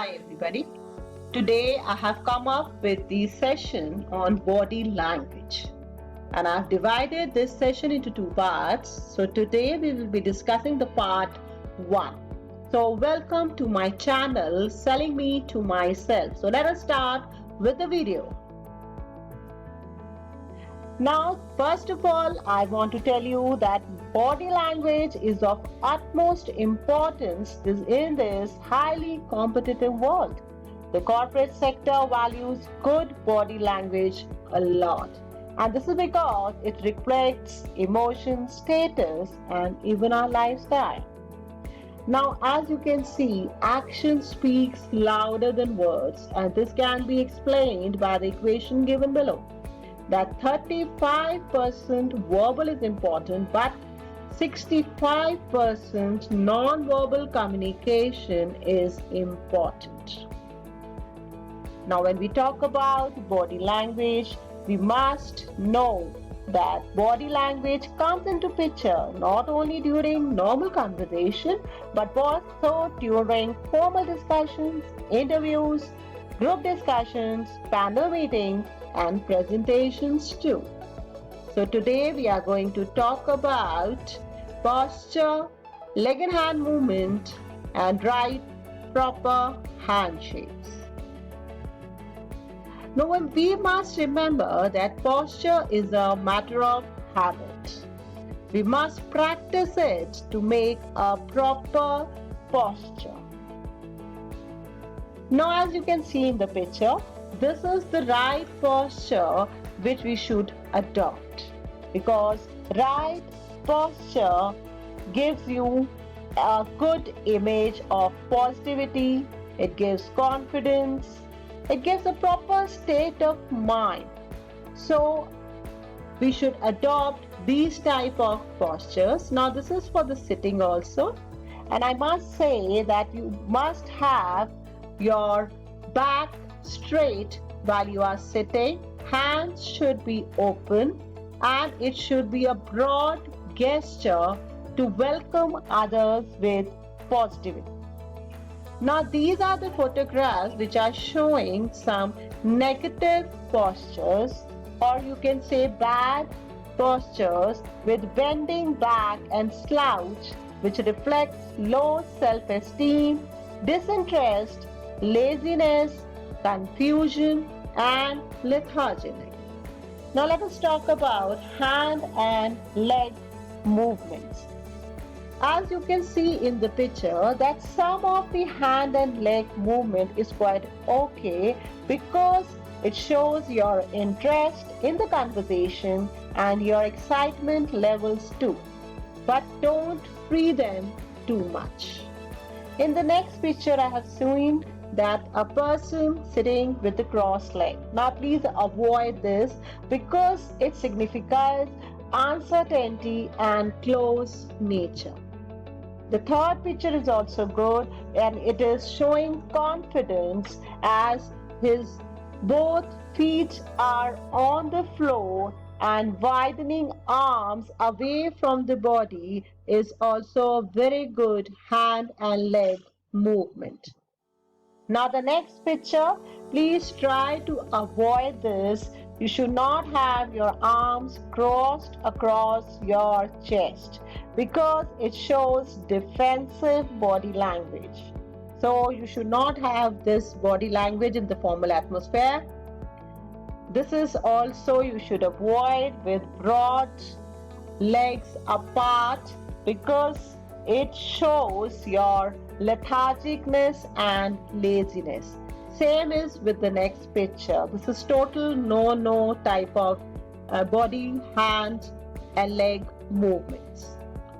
Hi everybody. Today I have come up with the session on body language and I've divided this session into two parts. So today we will be discussing the part 1. So welcome to my channel Selling Me to Myself. So let us start with the video. Now, first of all, I want to tell you that body language is of utmost importance in this highly competitive world. The corporate sector values good body language a lot. And this is because it reflects emotion, status, and even our lifestyle. Now, as you can see, action speaks louder than words, and this can be explained by the equation given below. That 35% verbal is important, but 65% non-verbal communication is important. Now, when we talk about body language, we must know that body language comes into picture not only during normal conversation, but also during formal discussions, interviews, group discussions, panel meetings, and presentations too. So today we are going to talk about posture, leg and hand movement, and right proper handshakes. Now we must remember that posture is a matter of habit. We must practice it to make a proper posture. Now, as you can see in the picture, this is the right posture which we should adopt, because right posture gives you a good image of positivity, it gives confidence, it gives a proper state of mind. So we should adopt these type of postures. Now this is for the sitting also, and I must say that you must have your back straight while you are sitting. Hands should be open and it should be a broad gesture to welcome others with positivity. Now these are the photographs which are showing some negative postures, or you can say bad postures, with bending back and slouch, which reflects low self-esteem, disinterest, laziness, confusion, and lethargy. Now let us talk about hand and leg movements. As you can see in the picture, that some of the hand and leg movement is quite okay, because it shows your interest in the conversation and your excitement levels too. But don't free them too much. In the next picture, I have seen that a person sitting with a crossed leg. Now please avoid this because it signifies uncertainty and close nature. The third picture is also good, and it is showing confidence as his both feet are on the floor, and widening arms away from the body is also a very good hand and leg movement. Now the next picture, please try to avoid this. You should not have your arms crossed across your chest because it shows defensive body language. So you should not have this body language in the formal atmosphere. This is also you should avoid with broad legs apart because it shows your lethargicness and laziness. Same is with the next picture. This is total no type of body, hand and leg movements.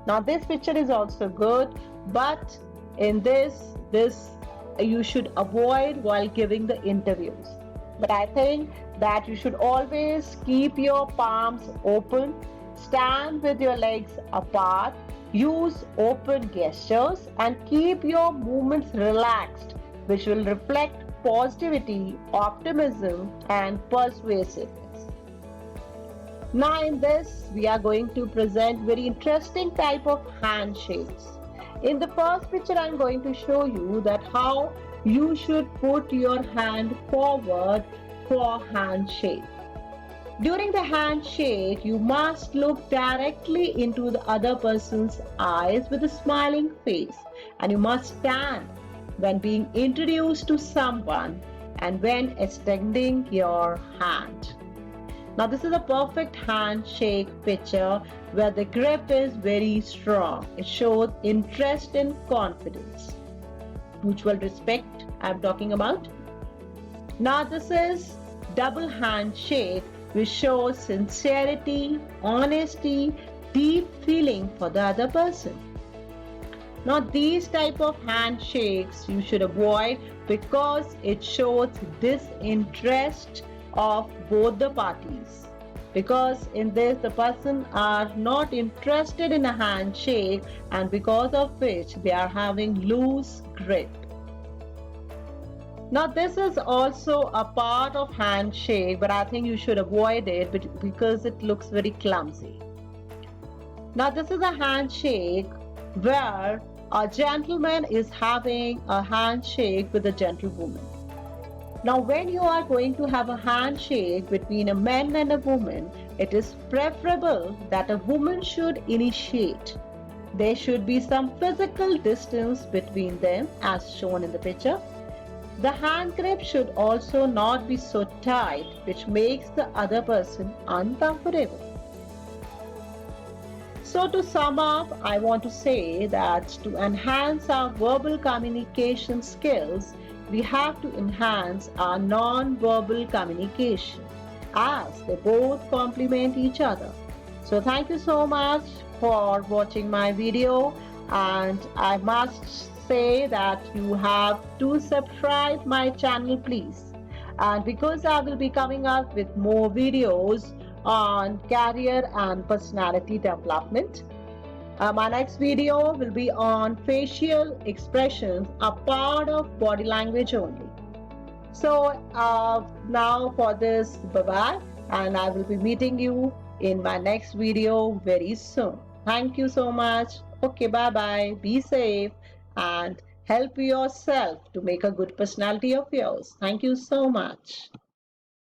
Now this picture is also good, but in this you should avoid while giving the interviews. But I think that you should always keep your palms open, stand with your legs apart, use open gestures, and keep your movements relaxed, which will reflect positivity, optimism, and persuasiveness. Now in this, we are going to present very interesting type of handshakes. In the first picture, I'm going to show you that how you should put your hand forward for handshake. During the handshake, you must look directly into the other person's eyes with a smiling face, and you must stand when being introduced to someone and when extending your hand. Now, this is a perfect handshake picture where the grip is very strong. It shows interest and confidence. Mutual respect, I'm talking about. Now, this is double handshake, which shows sincerity, honesty, deep feeling for the other person. Now, these type of handshakes you should avoid because it shows disinterest of both the parties, because in this the person are not interested in a handshake, and because of which they are having loose grip. Now, this is also a part of handshake, but I think you should avoid it because it looks very clumsy. Now, this is a handshake where a gentleman is having a handshake with a gentlewoman. Now, when you are going to have a handshake between a man and a woman, it is preferable that a woman should initiate. There should be some physical distance between them as shown in the picture. The hand grip should also not be so tight, which makes the other person uncomfortable. So to sum up, I want to say that to enhance our verbal communication skills, we have to enhance our non-verbal communication as they both complement each other. So thank you so much for watching my video, and I must say that you have to subscribe my channel please, and because I will be coming up with more videos on career and personality development. My next video will be on facial expressions, a part of body language only. So now for this, bye-bye, and I will be meeting you in my next video very soon. Thank you so much. Okay, bye-bye. Be safe and help yourself to make a good personality of yours. Thank you so much.